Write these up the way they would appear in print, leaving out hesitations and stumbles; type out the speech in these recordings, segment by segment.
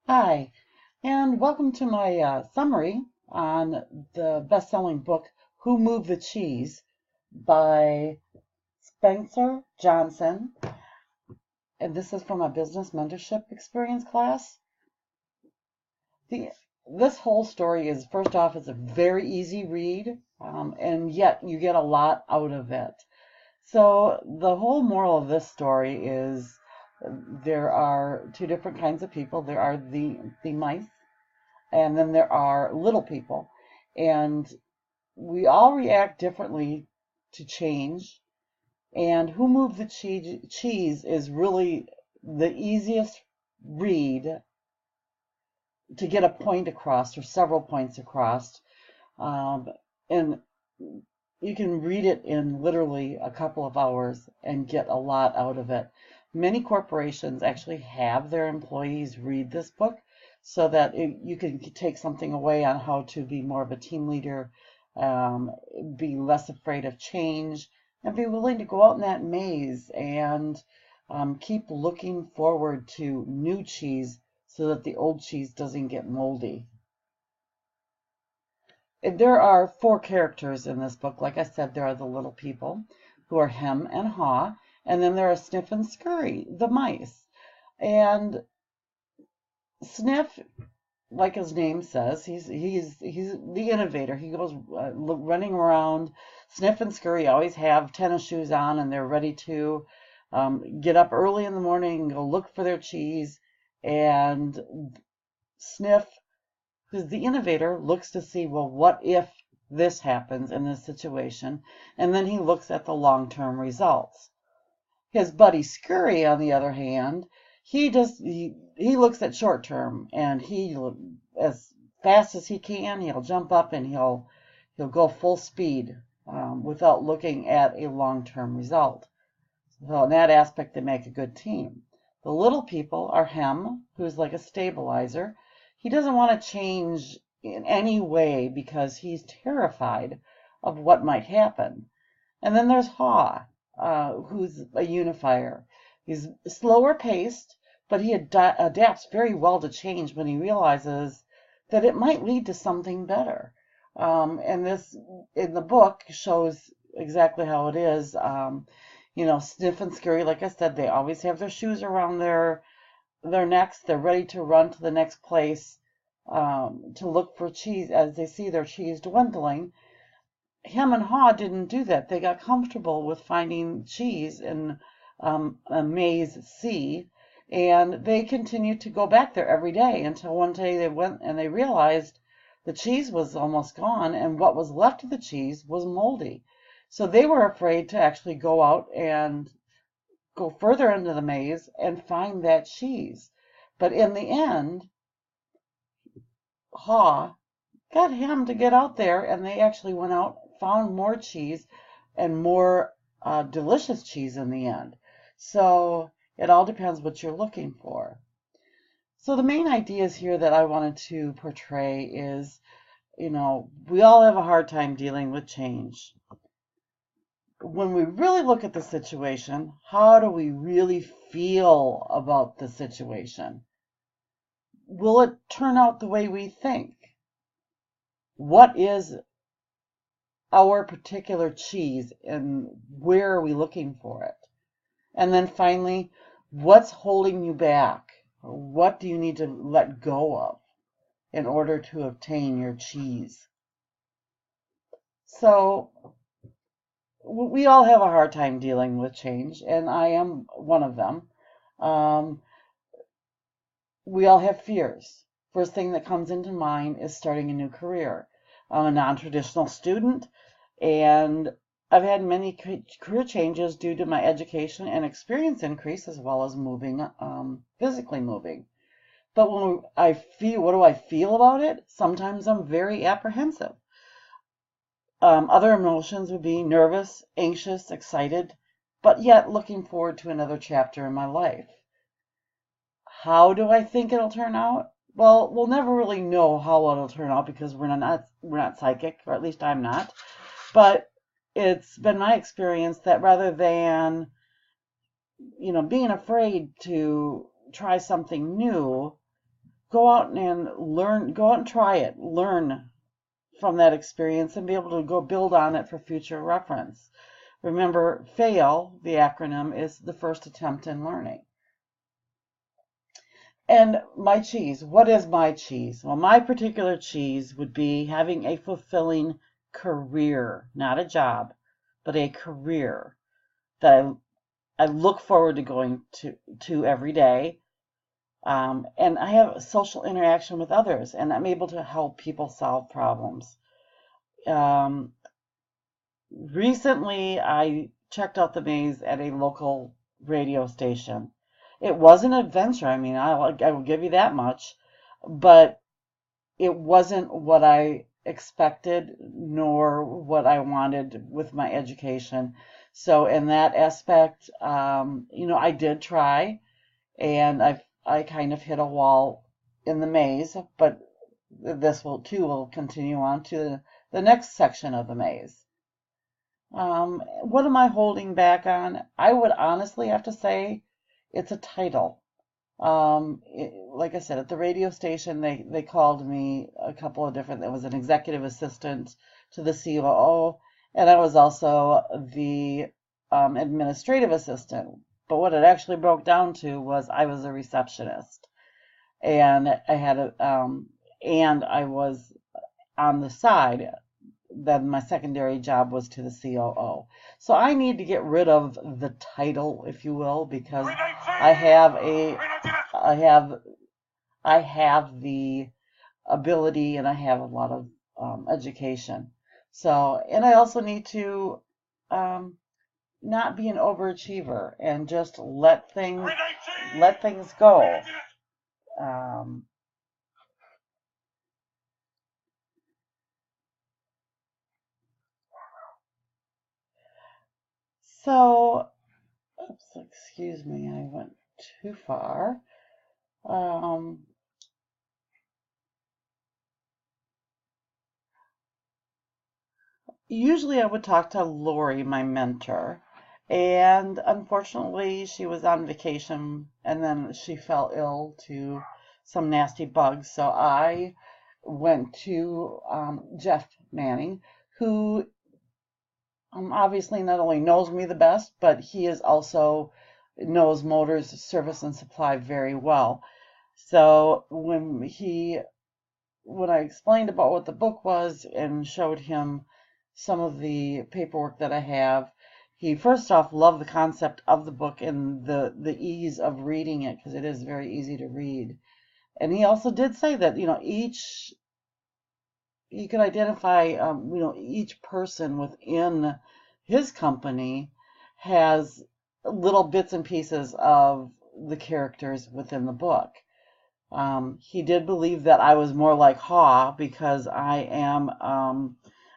Hi, and welcome to my summary on the best-selling book, Who Moved the Cheese by Spencer Johnson. And this is from a business mentorship experience class. The, this whole story is, first off, it's a very easy read, and yet you get a lot out of it. So the whole moral of this story is there are two different kinds of people. There are the mice, and then there are little people. And we all react differently to change. And Who Moved the Cheese is really the easiest read to get a point across or several points across. And you can read it in literally a couple of hours and get a lot out of it. Many corporations actually have their employees read this book so that you can take something away on how to be more of a team leader, be less afraid of change, and be willing to go out in that maze and keep looking forward to new cheese so that the old cheese doesn't get moldy. There are four characters in this book. Like I said, there are the little people who are Hem and Haw, and then there are Sniff and Scurry, the mice. And Sniff, like his name says, he's the innovator. He goes running around. Sniff and Scurry always have tennis shoes on, and they're ready to get up early in the morning and go look for their cheese. And Sniff, who's the innovator, looks to see, well, what if this happens in this situation? And then he looks at the long-term results. His buddy Scurry, on the other hand, he looks at short-term, and as fast as he can, he'll jump up and he'll go full speed without looking at a long-term result. So in that aspect, they make a good team. The little people are Hem, who's like a stabilizer. He doesn't want to change in any way because he's terrified of what might happen. And then there's Haw, who's a unifier. He's slower paced, but he adapts very well to change when he realizes that it might lead to something better. And this, in the book, shows exactly how it is. Sniff and Scurry, like I said, they always have their shoes around their necks. They're ready to run to the next place to look for cheese as they see their cheese dwindling. Hem and Haw didn't do that. They got comfortable with finding cheese in a maze sea, and they continued to go back there every day until one day they went and they realized the cheese was almost gone, and what was left of the cheese was moldy. So they were afraid to actually go out and go further into the maze and find that cheese. But in the end, Haw got him to get out there, and they actually went out, found more cheese and more delicious cheese in the end. So it all depends what you're looking for. So the main ideas here that I wanted to portray is, we all have a hard time dealing with change. When we really look at the situation, how do we really feel about the situation? Will it turn out the way we think? What is our particular cheese and where are we looking for it? And then finally, what's holding you back? What do you need to let go of in order to obtain your cheese? So we all have a hard time dealing with change, and I am one of them. We all have fears. First thing that comes into mind is starting a new career. I'm a non-traditional student, and I've had many career changes due to my education and experience increase, as well as moving, physically moving. But what do I feel about it? Sometimes I'm very apprehensive. Other emotions would be nervous, anxious, excited, but yet looking forward to another chapter in my life. How do I think it'll turn out? Well, we'll never really know how it'll turn out because we're not psychic, or at least I'm not. But it's been my experience that rather than, being afraid to try something new, go out and learn, go out and try it, learn from that experience and be able to go build on it for future reference. Remember, FAIL, the acronym, is the first attempt in learning. And my cheese, what is my cheese? Well, my particular cheese would be having a fulfilling career, not a job, but a career that I look forward to going to every day. And I have social interaction with others, and I'm able to help people solve problems. Recently, I checked out the maze at a local radio station. It was an adventure. I mean, I will give you that much, but it wasn't what I expected nor what I wanted with my education. So in that aspect, I did try, and I kind of hit a wall in the maze, but this will continue on to the next section of the maze. What am I holding back on? I would honestly have to say it's a title. Like I said, at the radio station, they called me a couple of different, there was an executive assistant to the COO, and I was also the administrative assistant. But what it actually broke down to was I was a receptionist, and I was on the side. Then my secondary job was to the COO. So I need to get rid of the title, if you will, because I have the ability and I have a lot of education. So, and I also need to not be an overachiever and just let things go. So, oops, excuse me, I went too far. Usually I would talk to Lori, my mentor, and unfortunately she was on vacation and then she fell ill to some nasty bugs. So I went to Jeff Manning, who obviously not only knows me the best, but he is also knows motors, service, and supply very well. So when I explained about what the book was and showed him some of the paperwork that I have, he first off loved the concept of the book and the ease of reading it, because it is very easy to read. And he also did say that, you could identify, each person within his company has little bits and pieces of the characters within the book. He did believe that I was more like Haw because I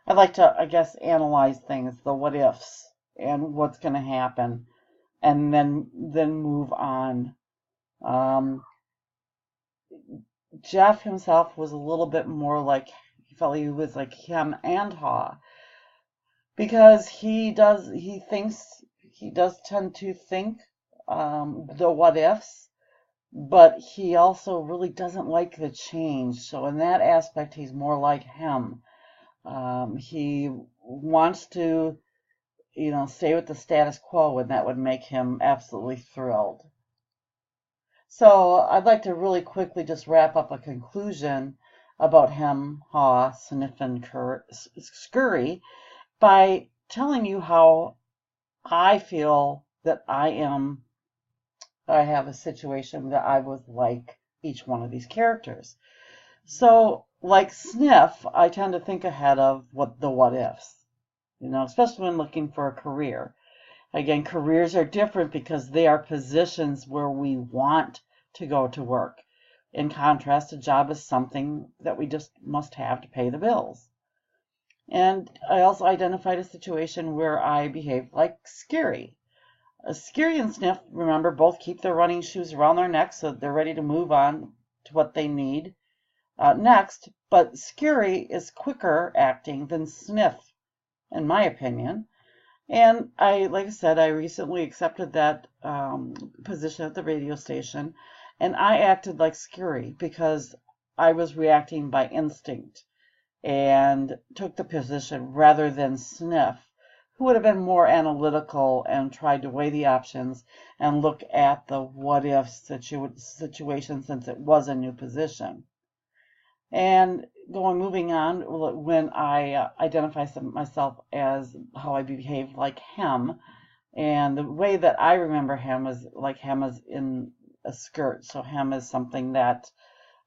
like to, I guess, analyze things, the what ifs and what's going to happen, and then move on. Jeff himself was a little bit more like, he felt he was like him and Haw, because he does tend to think the what ifs, but he also really doesn't like the change. So in that aspect, he's more like him. He wants to, stay with the status quo, and that would make him absolutely thrilled. So I'd like to really quickly just wrap up a conclusion about Hem, Haw, Sniff, and Scurry by telling you how I feel that I have a situation that I was like each one of these characters. So, like Sniff, I tend to think ahead of the what ifs, especially when looking for a career. Again, careers are different because they are positions where we want to go to work. In contrast, a job is something that we just must have to pay the bills. And I also identified a situation where I behaved like Scary. Scary and Sniff, remember, both keep their running shoes around their necks so that they're ready to move on to what they need next. But Scary is quicker acting than Sniff, in my opinion. And like I said, I recently accepted that position at the radio station. And I acted like Scurry because I was reacting by instinct and took the position rather than Sniff, who would have been more analytical and tried to weigh the options and look at the what-if situation since it was a new position. And moving on, when I identify myself as how I behave like Hem, and the way that I remember Hem is like Hem is in a skirt. So Hem is something that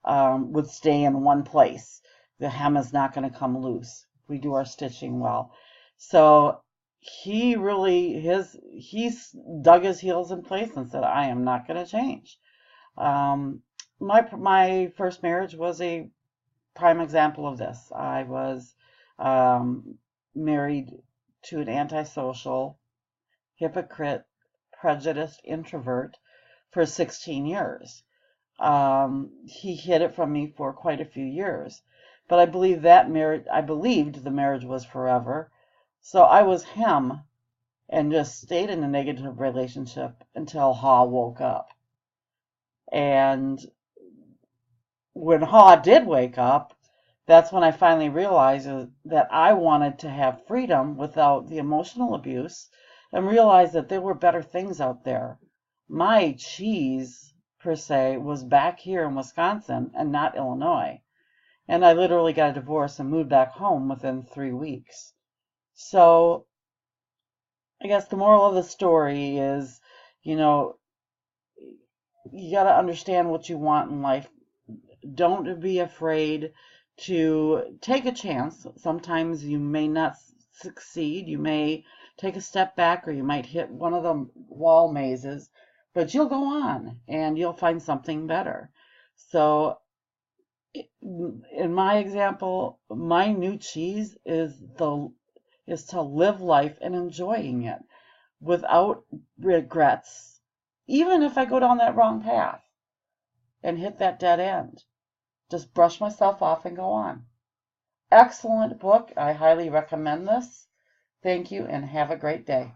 would stay in one place. The hem is not going to come loose. We do our stitching well. So he dug his heels in place and said, I am not going to change. My first marriage was a prime example of this. I was married to an antisocial, hypocrite, prejudiced introvert for 16 years. He hid it from me for quite a few years, but I believed the marriage was forever. So I was Hem and just stayed in a negative relationship until Haw woke up. And when Haw did wake up, that's when I finally realized that I wanted to have freedom without the emotional abuse and realized that there were better things out there. My cheese, per se, was back here in Wisconsin and not Illinois. And I literally got a divorce and moved back home within 3 weeks. So I guess the moral of the story is, you got to understand what you want in life. Don't be afraid to take a chance. Sometimes you may not succeed. You may take a step back, or you might hit one of the wall mazes, but you'll go on and you'll find something better. So in my example, my new cheese is to live life and enjoying it without regrets, even if I go down that wrong path and hit that dead end. Just brush myself off and go on. Excellent book. I highly recommend this. Thank you and have a great day.